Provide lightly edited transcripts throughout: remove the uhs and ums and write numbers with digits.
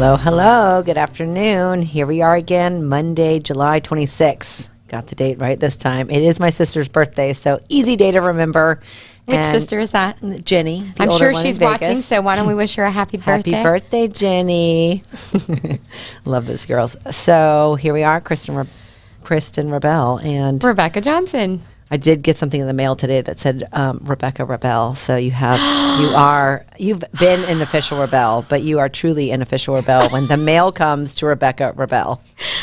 Hello, hello. Good afternoon. Here we are again, Monday, July 26th. Got the date right this time. It is my sister's birthday, so easy day to remember. Which sister is that? Jenny. I'm sure she's watching, so why don't we wish her a happy birthday? Happy birthday, Jenny. Love those girls. So here we are, Kristen Rabell and Rebecca Johnson. I did get something in the mail today that said Rebecca Rabell. So you've been an official Rabell, but you are truly an official Rabell when the mail comes to Rebecca Rabell.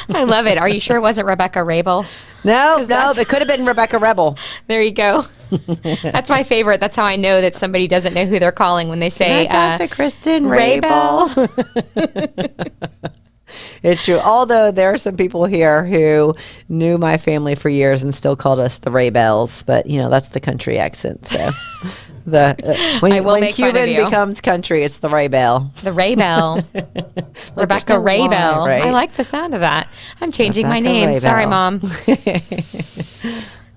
I love it. Are you sure it wasn't Rebecca Rabell? No, it could have been Rebecca Rebel. There you go. That's my favorite. That's how I know that somebody doesn't know who they're calling when they say Dr. Kristen Rabell. It's true. Although there are some people here who knew my family for years and still called us the Rabells, but that's the country accent. So when Cuban becomes country, it's the Rabell. The Rabell. Rebecca Rabell. Right? I like the sound of that. I'm changing my name. Rabell. Sorry, Mom.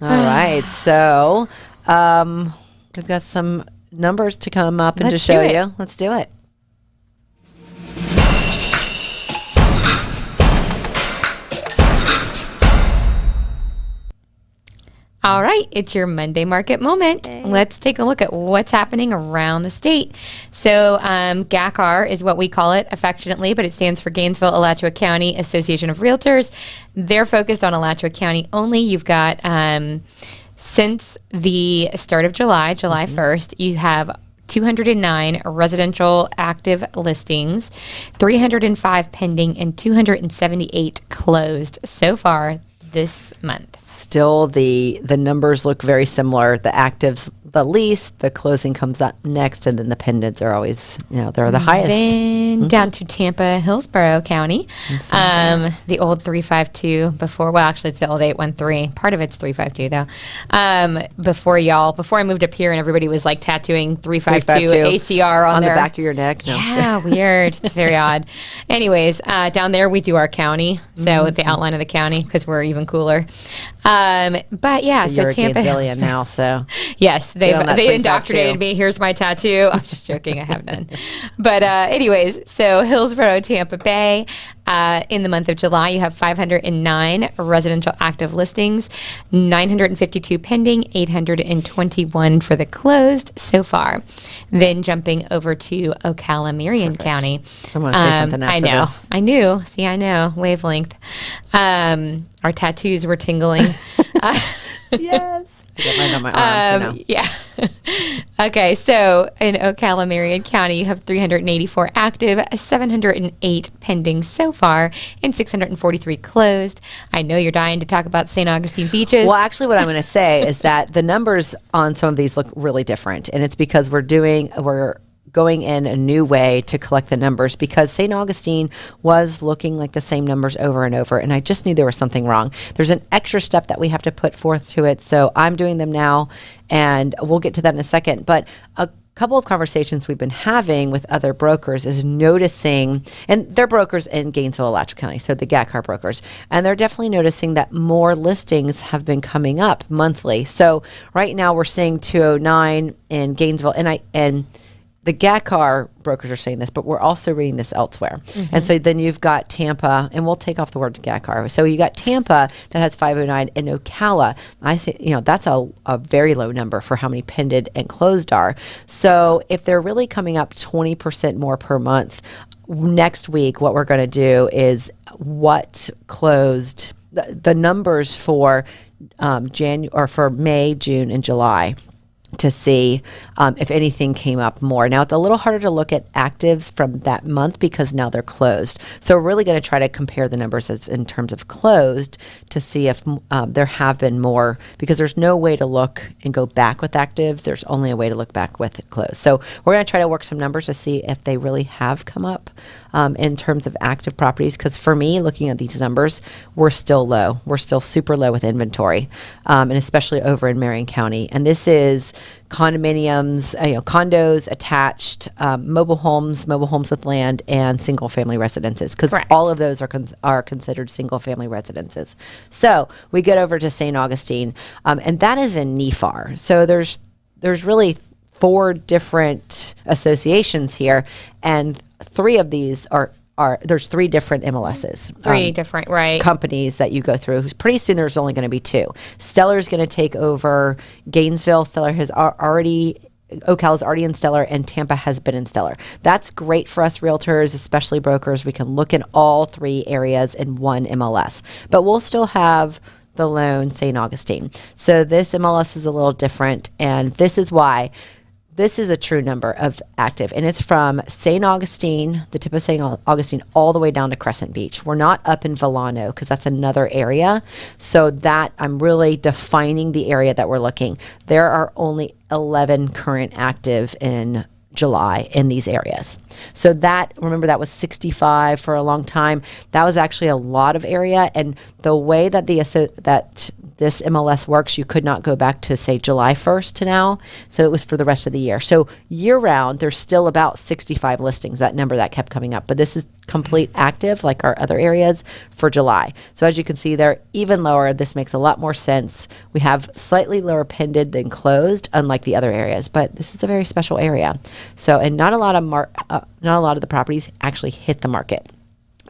All right. So we've got some numbers to come up and to show you. Let's do it. All right, it's your Monday market moment. Okay. Let's take a look at what's happening around the state. So GACR is what we call it affectionately, but it stands for Gainesville-Alachua County Association of Realtors. They're focused on Alachua County only. You've got, since the start of July 1st, you have 209 residential active listings, 305 pending, and 278 closed so far this month. Still, the numbers look very similar. The actives the least, the closing comes up next, and then the pendants are always, they're the highest. Then down to Tampa, Hillsborough County, the old 352 before, well, actually it's the old 813. Part of it's 352 though. Before I moved up here and everybody was like tattooing 352 ACR on the back of your neck. No, yeah, weird. It's very odd. Anyways, down there we do our county, so the outline of the county because we're even cooler. But yeah, so Tampa Gainesvillian now, so yes, they indoctrinated me. Here's my tattoo. I'm just joking. I have none. But anyways, so Hillsborough, Tampa Bay. In the month of July, you have 509 residential active listings, 952 pending, 821 for the closed so far. Then jumping over to Ocala-Marion County. I want to say something after this. I knew. See, I know. Wavelength. Our tattoos were tingling. Yes. I got mine on my arm. Yeah. Okay, so in Ocala-Marion County, you have 384 active, 708 pending so far, and 643 closed. I know you're dying to talk about St. Augustine beaches. Well, actually, what I'm going to say is that the numbers on some of these look really different, and it's because we're going in a new way to collect the numbers because St. Augustine was looking like the same numbers over and over, and I just knew there was something wrong. There's an extra step that we have to put forth to it, so I'm doing them now, and we'll get to that in a second. But a couple of conversations we've been having with other brokers is noticing, and they're brokers in Gainesville-Alachua County, so the GACR brokers, and they're definitely noticing that more listings have been coming up monthly. So right now we're seeing 209 in Gainesville, and the GACR brokers are saying this, but we're also reading this elsewhere. And so then you've got Tampa, and we'll take off the word GACR. So you got Tampa that has 509, and Ocala. I think that's a very low number for how many pended and closed are. So if they're really coming up 20% more per month, next week what we're going to do is what closed the numbers for for May, June, and July, to see if anything came up more. Now, it's a little harder to look at actives from that month because now they're closed. So we're really going to try to compare the numbers in terms of closed to see if there have been more, because there's no way to look and go back with actives. There's only a way to look back with closed. So we're going to try to work some numbers to see if they really have come up in terms of active properties. Because for me, looking at these numbers, we're still low. We're still super low with inventory, and especially over in Marion County. And this is condominiums, condos, attached, mobile homes with land, and single-family residences, because all of those are considered single-family residences. So we get over to St. Augustine, and that is in NEFAR. So there's really 4 different associations here, and 3 of these are there's 3 different MLSs. Three different, right. Companies that you go through. Pretty soon there's only going to be 2. Stellar is going to take over Gainesville. Stellar has Ocala's already in Stellar, and Tampa has been in Stellar. That's great for us realtors, especially brokers. We can look in all 3 areas in one MLS, but we'll still have the lone St. Augustine. So this MLS is a little different, and this is why this is a true number of active, and it's from St. Augustine, the tip of St. Augustine, all the way down to Crescent Beach. We're not up in Villano because that's another area. So that I'm really defining the area that we're looking. There are only 11 current active in July in these areas. So remember that was 65 for a long time. That was actually a lot of area, and the way that this MLS works, you could not go back to say July 1st to now. So it was for the rest of the year. So year round, there's still about 65 listings, that number that kept coming up. But this is complete active like our other areas for July. So as you can see, they're even lower. This makes a lot more sense. We have slightly lower pended than closed, unlike the other areas, but this is a very special area. So, and not a lot of the properties actually hit the market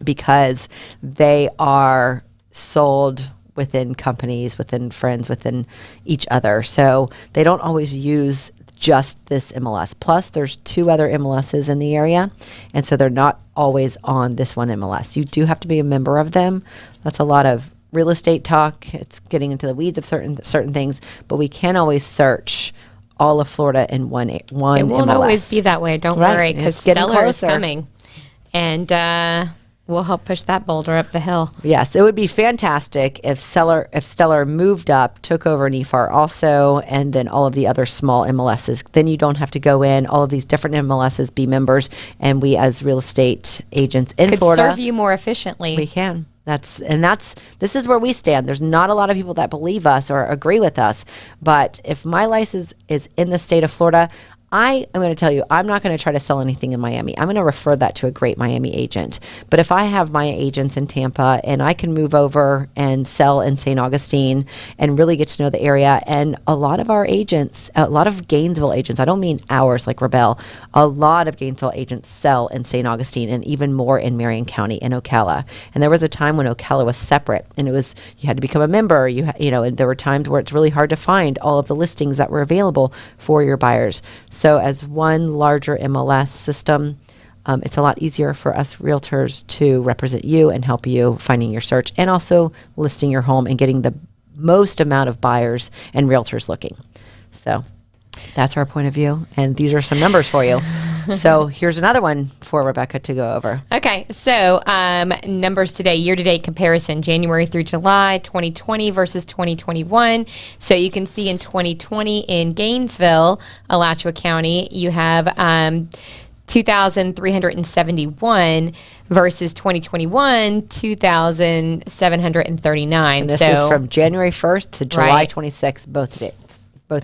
because they are sold within companies, within friends, within each other. So they don't always use just this MLS. Plus, there's 2 other MLSs in the area, and so they're not always on this one MLS. You do have to be a member of them. That's a lot of real estate talk. It's getting into the weeds of certain things, but we can always search all of Florida in one It won't MLS. always be that way. Don't worry, because Stellar is coming, and we'll help push that boulder up the hill. Yes, it would be fantastic if Stellar moved up, took over NEFAR also, and then all of the other small MLSs. Then you don't have to go in, all of these different MLSs, be members, and we as real estate agents in Florida could serve you more efficiently. We can. This is where we stand. There's not a lot of people that believe us or agree with us, but if my license is in the state of Florida, I am going to tell you, I'm not going to try to sell anything in Miami. I'm going to refer that to a great Miami agent. But if I have my agents in Tampa and I can move over and sell in St. Augustine and really get to know the area, and a lot of our agents, a lot of Gainesville agents, I don't mean ours like Rabell, a lot of Gainesville agents sell in St. Augustine and even more in Marion County and Ocala. And there was a time when Ocala was separate, and it was, you had to become a member, and there were times where it's really hard to find all of the listings that were available for your buyers. So as one larger MLS system, it's a lot easier for us realtors to represent you and help you finding your search and also listing your home and getting the most amount of buyers and realtors looking. So that's our point of view. And these are some numbers for you. So here's another one for Rebecca to go over. Okay, so numbers today, year-to-date comparison, January through July, 2020 versus 2021. So you can see in 2020 in Gainesville, Alachua County, you have 2,371 versus 2021, 2,739. And this is from January 1st to July 26th, both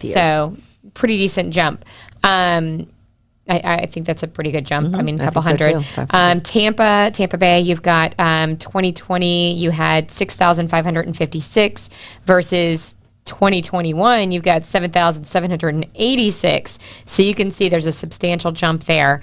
years. So pretty decent jump. I think that's a pretty good jump. I mean, a couple hundred. So Tampa Bay, you've got 2020, you had 6,556 versus 2021, you've got 7,786. So you can see there's a substantial jump there.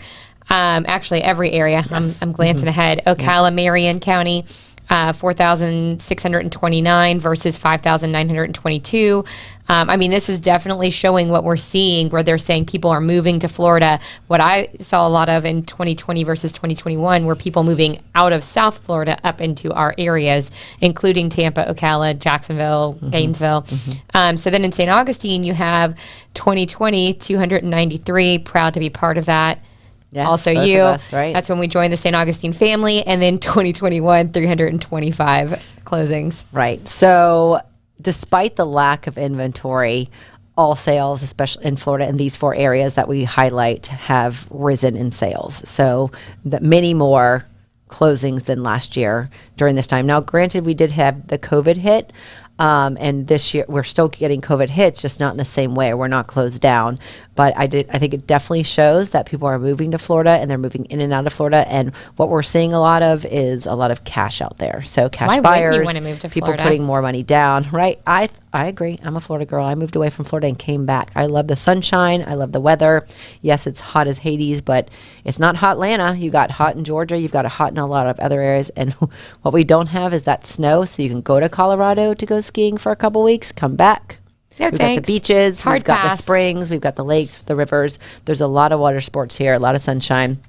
Actually, every area. Yes. I'm glancing ahead. Ocala, Marion County, 4,629 versus 5,922. I mean, this is definitely showing what we're seeing, where they're saying people are moving to Florida. What I saw a lot of in 2020 versus 2021 were people moving out of South Florida up into our areas, including Tampa, Ocala, Jacksonville, Gainesville. So then in St. Augustine, you have 2020, 293, proud to be part of that. Yes, also both you. of us, right? That's when we joined the St. Augustine family. And then 2021, 325 closings. Right. So despite the lack of inventory, all sales, especially in Florida, in these 4 areas that we highlight, have risen in sales. So many more closings than last year during this time. Now, granted, we did have the COVID hit, And this year we're still getting COVID hits, just not in the same way. We're not closed down. But I think it definitely shows that people are moving to Florida and they're moving in and out of Florida. And what we're seeing a lot of is a lot of cash out there. So cash Why buyers, wouldn't you wanna move to people Florida? putting more money down, right? I agree. I'm a Florida girl. I moved away from Florida and came back. I love the sunshine. I love the weather. Yes, it's hot as Hades, but it's not hot Atlanta. You got hot in Georgia. You've got it hot in a lot of other areas. And what we don't have is that snow. So you can go to Colorado to go skiing for a couple weeks, come back. No, We've thanks. got the beaches, Hard we've got pass. the springs, we've got the lakes, the rivers. There's a lot of water sports here, a lot of sunshine.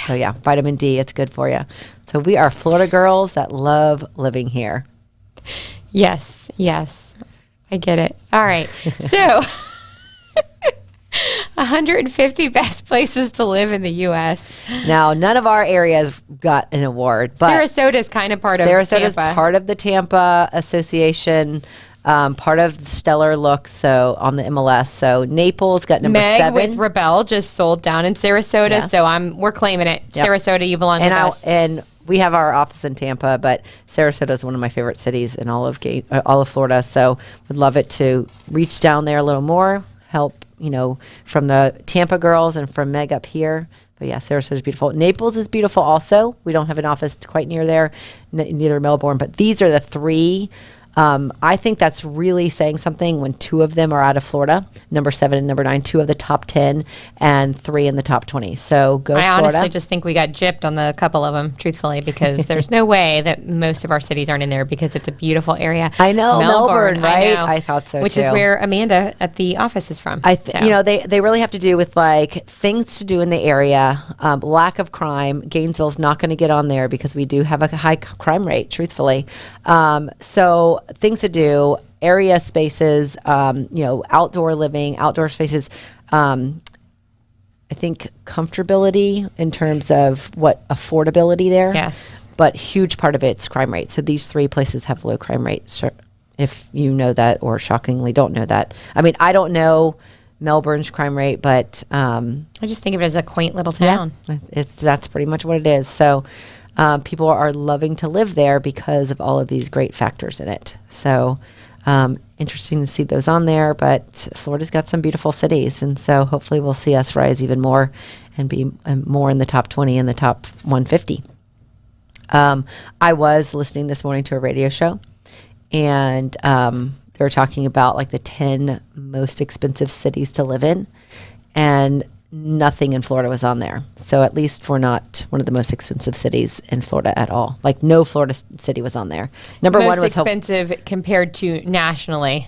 So yeah, vitamin D, it's good for you. So we are Florida girls that love living here. Yes. I get it. All right. So 150 best places to live in the U.S. Now, none of our areas got an award, but Sarasota is kind of part of Sarasota's Tampa. part of the Tampa Association, part of Stellar Look, so on the MLS. So Naples got number Meg 7. with Rabell just sold down in Sarasota, Yes. so we're claiming it. Yep. Sarasota, you belong with us. And we have our office in Tampa, but Sarasota is one of my favorite cities in all of Florida. So would love it to reach down there a little more, help, from the Tampa girls and from Meg up here. But yeah, Sarasota is beautiful. Naples is beautiful also. We don't have an office quite near there, neither Melbourne, but these are the 3. I think that's really saying something when 2 of them are out of Florida, number 7 and number 9, 2 of the top 10 and 3 in the top 20. So go I Florida. honestly just think we got gypped on the couple of them, truthfully, because there's no way that most of our cities aren't in there because it's a beautiful area. I know, Melbourne, right? know, I thought so which too. is where Amanda at the office is from. They really have to do with like things to do in the area, lack of crime. Gainesville's not going to get on there because we do have a high crime rate, truthfully. So things to do, area spaces, outdoor living, outdoor spaces. I think comfortability in terms of what affordability there. Yes. But huge part of it's crime rate. So these 3 places have low crime rates. Sure, if you know that or shockingly don't know that. I mean, I don't know Melbourne's crime rate, but I just think of it as a quaint little town. that's pretty much what it is. So people are loving to live there because of all of these great factors in it. So interesting to see those on there, but Florida's got some beautiful cities. And so hopefully we'll see us rise even more and be more in the top 20 and the top 150. I was listening this morning to a radio show, and they were talking about like the 10 most expensive cities to live in, and nothing in Florida was on there. So at least we're not one of the most expensive cities in Florida at all. Like no Florida city was on there. Number Most 1 was expensive compared to nationally.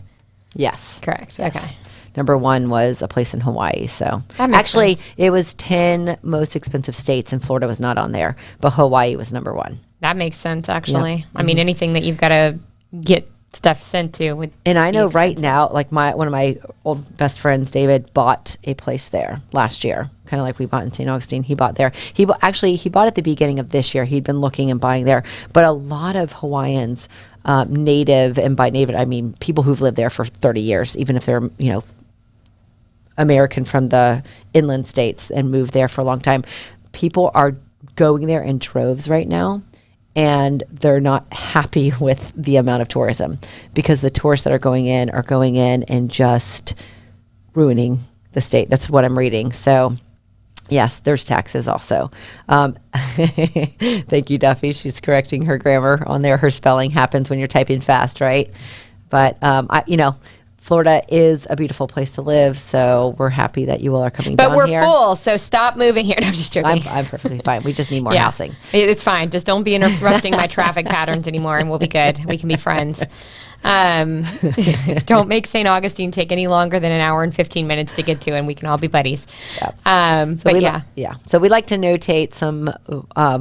Yes. Correct. Yes. Okay. Number 1 was a place in Hawaii. So That makes actually, sense. it was 10 most expensive states, and Florida was not on there, but Hawaii was number 1. That makes sense, actually. I mean, anything that you've got to get stuff sent to would And I be know right expensive. now, like one of my old best friends, David, bought a place there last year, kind of like we bought in St. Augustine. He bought there. He bought at the beginning of this year. He'd been looking and buying there, but a lot of Hawaiians, native, and by native I mean people who've lived there for 30 years, even if they're American from the inland states and moved there for a long time. People are going there in droves right now, and they're not happy with the amount of tourism because the tourists that are going in and just ruining the state. That's what I'm reading. So yes, there's taxes also. Thank you, Duffy. She's correcting her grammar on there. Her spelling happens when you're typing fast, right? But Florida is a beautiful place to live, so we're happy that you all are coming down But here. we're full, so stop moving here. No, I'm just joking. I'm perfectly fine. We just need more Yeah. housing. It's fine. Just don't be interrupting my traffic patterns anymore, and we'll be good. We can be friends. Don't make St. Augustine take any longer than an hour and 15 minutes to get to, and we can all be buddies. Yep. But yeah. So we like to notate some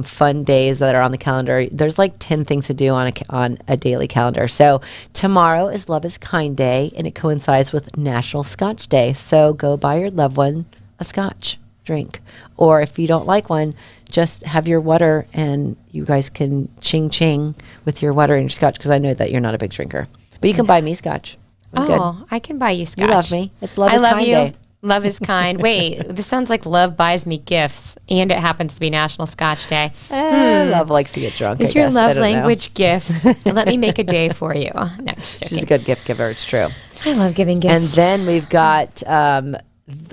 fun days that are on the calendar. There's like 10 things to do on a daily calendar. So tomorrow is Love is Kind Day, and it coincides with National Scotch Day. So go buy your loved one a scotch drink. Or if you don't like one, just have your water and you guys can ching with your water and your scotch, because I know that you're not a big drinker. But you can buy me scotch. I'm good. I can buy you scotch. You love me. It's Love I is love Kind you. Day. Love is kind. Wait, this sounds like love buys me gifts, and it happens to be National Scotch Day. Love likes to get drunk. Is your love language gifts? Let me make a day for you. No, just joking. She's a good gift giver. It's true. I love giving gifts. And then we've got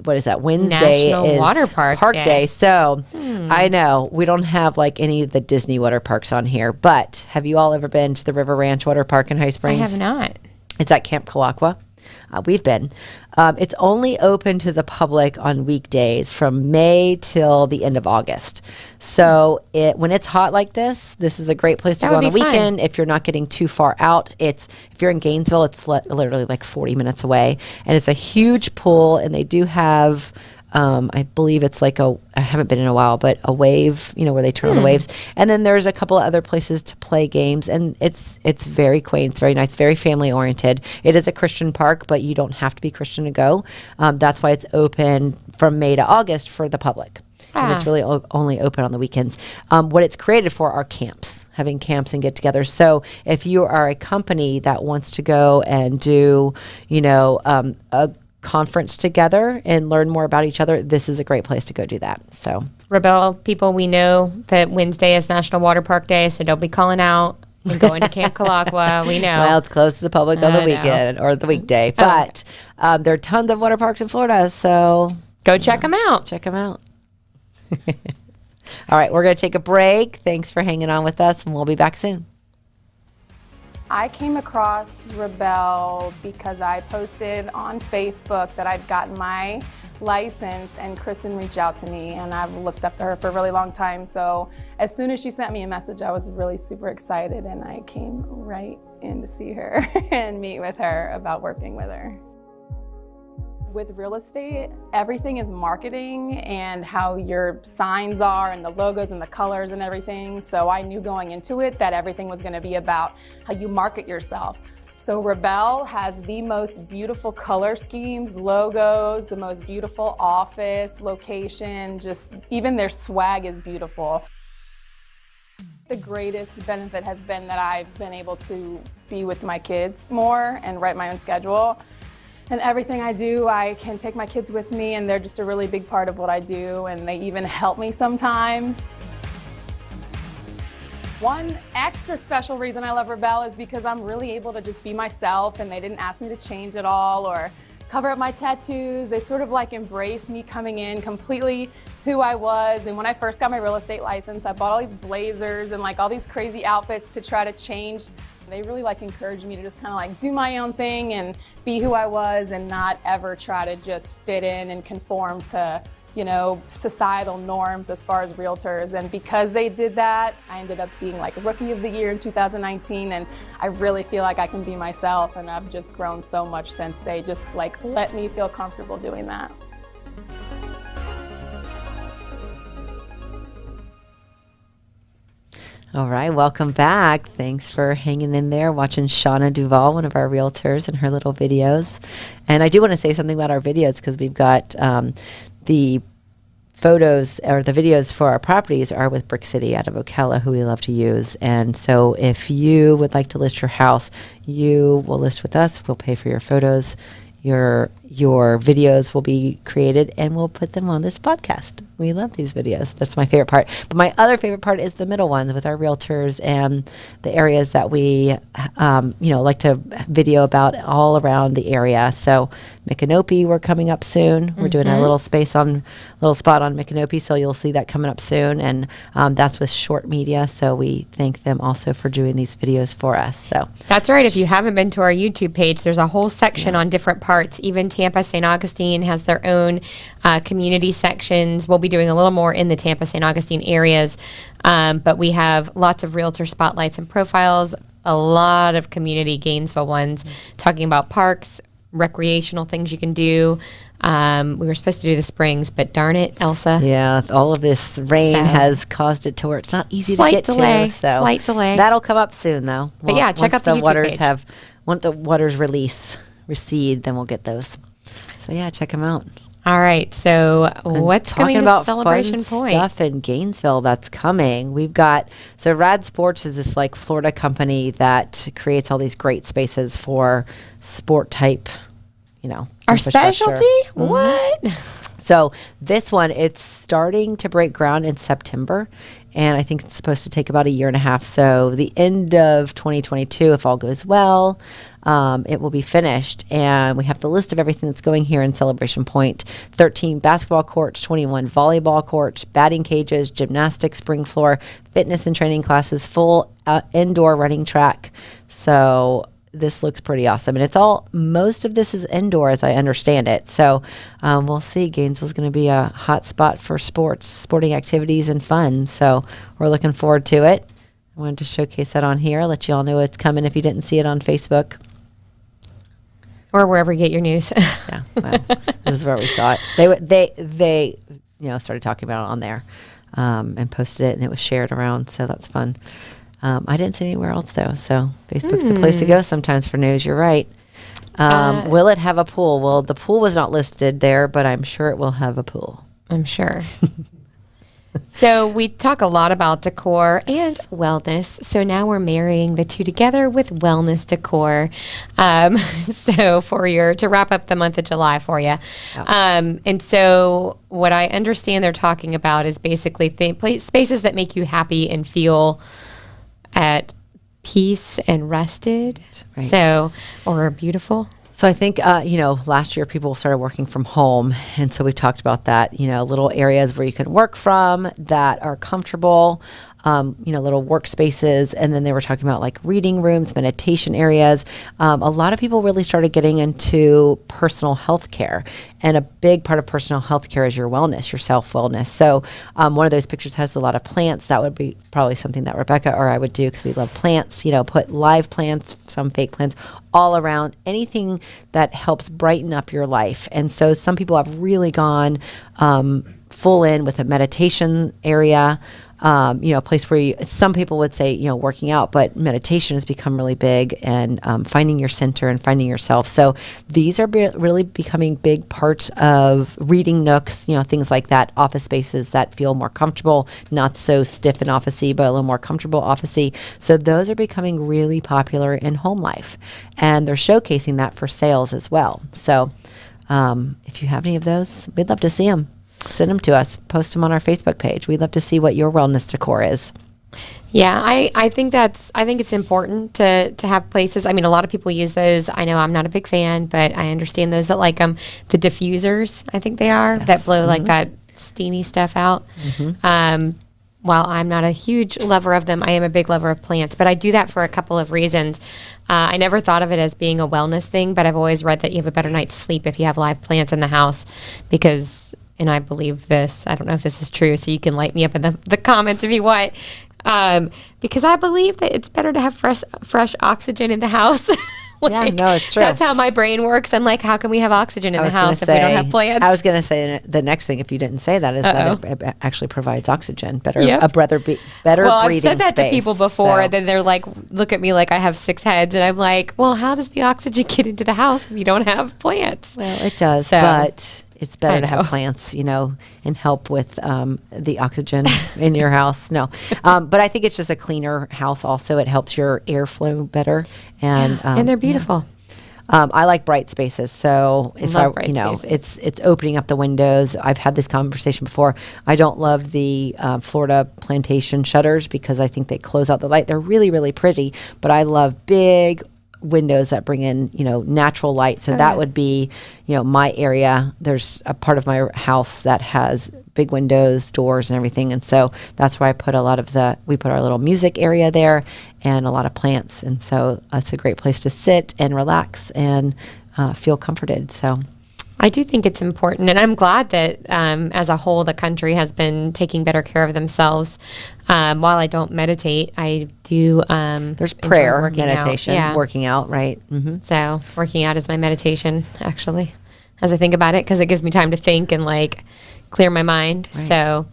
what is that? Wednesday National is Water Park Day. So I know we don't have like any of the Disney water parks on here, but have you all ever been to the River Ranch Water Park in High Springs? I have not. It's at Camp Kalakwa. We've been. It's only open to the public on weekdays from May till the end of August. So when it's hot like this is a great place to go on the weekend. If you're not getting too far out, if you're in Gainesville, it's literally like 40 minutes away. And it's a huge pool, and they do have... I believe it's like I haven't been in a while, but a wave, where they turn on the waves. And then there's a couple of other places to play games, and it's very quaint. It's very nice, very family oriented. It is a Christian park, but you don't have to be Christian to go. That's why it's open from May to August for the public. And it's really only open on the weekends. What it's created for are camps, having camps and get-togethers. So if you are a company that wants to go and do, a conference together and learn more about each other, this is a great place to go do that. So Rabell people, we know that Wednesday is National Water Park Day, so don't be calling out and going to Camp Kalakwa. We know. Well, it's closed to the public on the weekend or the weekday, but there are tons of water parks in Florida, so go check them out. Check them out. All right, we're going to take a break. Thanks for hanging on with us, and we'll be back soon. I came across Rabell because I posted on Facebook that I'd gotten my license, and Kristen reached out to me, and I've looked up to her for a really long time. So as soon as she sent me a message, I was really super excited, and I came right in to see her and meet with her about working with her. With real estate, everything is marketing and how your signs are and the logos and the colors and everything. So I knew going into it that everything was going to be about how you market yourself. So Rabell has the most beautiful color schemes, logos, the most beautiful office, location, just even their swag is beautiful. The greatest benefit has been that I've been able to be with my kids more and write my own schedule. And everything I do, I can take my kids with me, and they're just a really big part of what I do, and they even help me sometimes. One extra special reason I love Rabell is because I'm really able to just be myself, and they didn't ask me to change at all or cover up my tattoos. They sort of like embraced me coming in completely who I was. And when I first got my real estate license, I bought all these blazers and like all these crazy outfits to try to change. They really like encouraged me to just kind of like do my own thing and be who I was and not ever try to just fit in and conform to, societal norms as far as realtors. And because they did that, I ended up being like Rookie of the Year in 2019. And I really feel like I can be myself, and I've just grown so much since they just like let me feel comfortable doing that. All right, welcome back. Thanks for hanging in there, watching Shauna Duvall, one of our realtors, and her little videos. And I do want to say something about our videos because we've got the photos or the videos for our properties are with Brick City out of Ocala, who we love to use. And so if you would like to list your house, you will list with us. We'll pay for your photos. Your videos will be created, and we'll put them on this podcast. We love these videos. That's my favorite part. But my other favorite part is the middle ones with our realtors and the areas that we, like to video about all around the area. So Micanopy, we're coming up soon. We're doing a little spot on Micanopy, so you'll see that coming up soon. And that's with Short Media. So we thank them also for doing these videos for us. So that's right. If you haven't been to our YouTube page, there's a whole section on different parts. Even Tampa St. Augustine has their own community sections. We'll be doing a little more in the Tampa St. Augustine areas, but we have lots of realtor spotlights and profiles, a lot of community Gainesville ones talking about parks, recreational things you can do. We were supposed to do the springs, but darn it, Elsa. Yeah, all of this rain has caused it to where it's not easy to get to. Slight delay. That'll come up soon, though. But yeah, check out the YouTube page. Once the waters recede, then we'll get those. So yeah, check them out. All right, so what's coming to Celebration fun Point? Stuff in Gainesville that's coming. We've got Rad Sports is this like Florida company that creates all these great spaces for sport type, Our infrastructure. specialty? What? So this one, it's starting to break ground in September, and I think it's supposed to take about 1.5 years. So the end of 2022, if all goes well, it will be finished. And we have the list of everything that's going here in Celebration Point: 13 basketball courts, 21 volleyball courts, batting cages, gymnastics, spring floor, fitness and training classes, full indoor running track. So this looks pretty awesome. And most of this is indoor as I understand it. So we'll see. Gainesville's going to be a hot spot for sporting activities and fun. So we're looking forward to it. I wanted to showcase that on here, let you all know it's coming if you didn't see it on Facebook. Or wherever you get your news. Yeah, well, this is where we saw it. They started talking about it on there and posted it, and it was shared around. So that's fun. I didn't see anywhere else though. So Facebook's the place to go sometimes for news. You're right. Will it have a pool? Well, the pool was not listed there, but I'm sure it will have a pool. I'm sure. So we talk a lot about decor and wellness. So now we're marrying the two together with wellness decor. So to wrap up the month of July for you. Yeah. And so what I understand they're talking about is basically spaces that make you happy and feel at peace and rested. Right. So, or beautiful. So I think, last year people started working from home. And so we talked about that, little areas where you can work from that are comfortable, little workspaces. And then they were talking about like reading rooms, meditation areas. A lot of people really started getting into personal health care. And a big part of personal health care is your wellness, your self-wellness. So one of those pictures has a lot of plants. That would be probably something that Rebecca or I would do because we love plants, put live plants, some fake plants, all around, anything that helps brighten up your life. And so some people have really gone full in with a meditation area, a place where some people would say, working out, but meditation has become really big, and finding your center and finding yourself. So these are really becoming big parts of reading nooks, things like that, office spaces that feel more comfortable, not so stiff and officey, but a little more comfortable officey. So those are becoming really popular in home life, and they're showcasing that for sales as well. So if you have any of those, we'd love to see them. Send them to us. Post them on our Facebook page. We'd love to see what your wellness decor is. Yeah, I think it's important to have places. I mean, a lot of people use those. I know I'm not a big fan, but I understand those that like them. The diffusers, I think they are, that blow like that steamy stuff out. While I'm not a huge lover of them, I am a big lover of plants. But I do that for a couple of reasons. I never thought of it as being a wellness thing, but I've always read that you have a better night's sleep if you have live plants in the house because... And I believe this. I don't know if this is true, so you can light me up in the comments if you want. Because I believe that it's better to have fresh oxygen in the house. It's true. That's how my brain works. I'm like, how can we have oxygen in the house if we don't have plants? I was going to say the next thing, if you didn't say that, is that it actually provides oxygen, better breathing Well, I've said that space, to people before, so. and then they're like, look at me like I have 6 heads, and I'm like, well, how does the oxygen get into the house if you don't have plants? Well, it does, but... It's better to have plants, and help with the oxygen in your house. No, but I think it's just a cleaner house. Also, it helps your airflow better, and they're beautiful. I like bright spaces. So if it's opening up the windows. I've had this conversation before. I don't love the Florida plantation shutters because I think they close out the light. They're really, really pretty, but I love big windows that bring in, natural light. So that would be, my area. There's a part of my house that has big windows, doors, and everything. And so that's where I put we put our little music area there and a lot of plants. And so that's a great place to sit and relax and feel comforted. So I do think it's important, and I'm glad that as a whole, the country has been taking better care of themselves. While I don't meditate, I do. There's prayer, meditation, working out, right? Mm-hmm. So working out is my meditation, actually, as I think about it, because it gives me time to think and clear my mind. Right. So.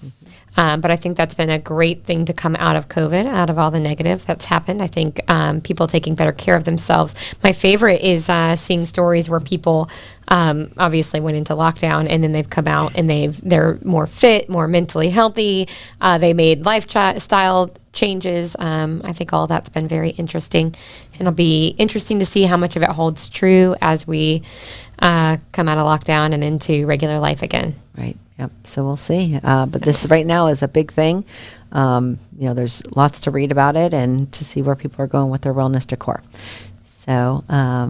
But I think that's been a great thing to come out of COVID, out of all the negative that's happened. I think people taking better care of themselves. My favorite is seeing stories where people obviously went into lockdown and then they've come out and they're more fit, more mentally healthy. They made lifestyle changes. I think all that's been very interesting, and it'll be interesting to see how much of it holds true as we come out of lockdown and into regular life again. Right. Yep. So we'll see. But this right now is a big thing. There's lots to read about it and to see where people are going with their wellness decor. So, all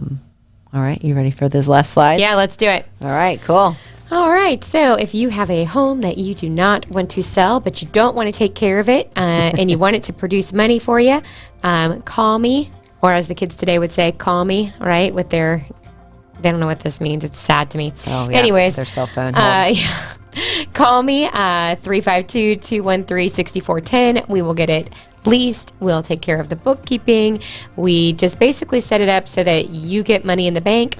right. You ready for those last slides? Yeah, let's do it. All right. Cool. All right. So if you have a home that you do not want to sell, but you don't want to take care of it, and you want it to produce money for you, call me, or as the kids today would say, call me, right? They don't know what this means. It's sad to me. Oh, yeah. Anyways. Their cell phone. Yeah. Call me, 352-213-6410. We will get it leased. We'll take care of the bookkeeping. We just basically set it up so that you get money in the bank.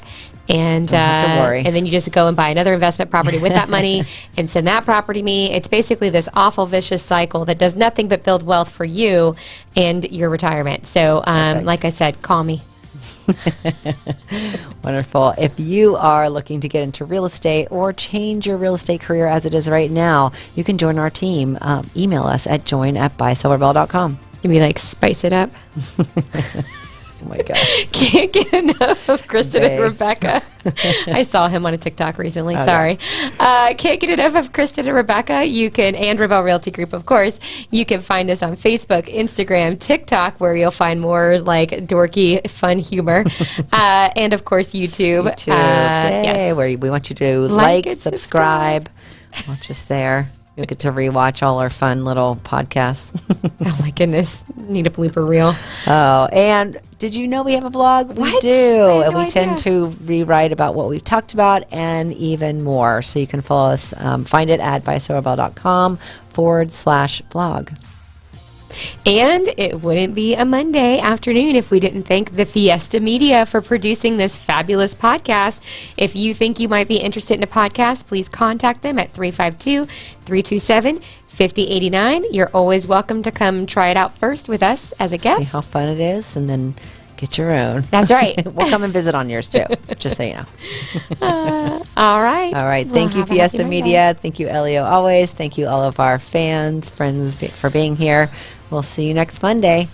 And Don't have to worry. And then you just go and buy another investment property with that money and send that property to me. It's basically this awful, vicious cycle that does nothing but build wealth for you and your retirement. So, like I said, call me. Wonderful. If you are looking to get into real estate or change your real estate career as it is right now, you can join our team. Email us at join@buysellerrebell.com. Can we spice it up? Oh my God. Can't get enough of Kristen and Rebecca. I saw him on a TikTok recently. Okay. Sorry. Can't get enough of Kristen and Rebecca. You can, and Rabell Realty Group, of course. You can find us on Facebook, Instagram, TikTok, where you'll find more dorky, fun humor. And of course, YouTube. Yay, Yes. where we want you to Like like, and subscribe. Watch us there. You'll get to rewatch all our fun little podcasts. Oh my goodness. Need a blooper reel. Oh, and did you know we have a blog? We What? do. I had And no we tend idea. to rewrite about what we've talked about and even more. So you can follow us, find it at buysellerrebell.com/blog. And it wouldn't be a Monday afternoon if we didn't thank the Fiesta Media for producing this fabulous podcast. If you think you might be interested in a podcast, please contact them at 352-327-5089. You're always welcome to come try it out first with us as a See guest. how fun it is, and then get your own. That's right. We'll come and visit on yours too, just so you know. All right. All right. Well, Thank you, have a happy Fiesta Monday. Media. Thank you, Elio, always. Thank you, all of our fans, friends, for being here. We'll see you next Monday.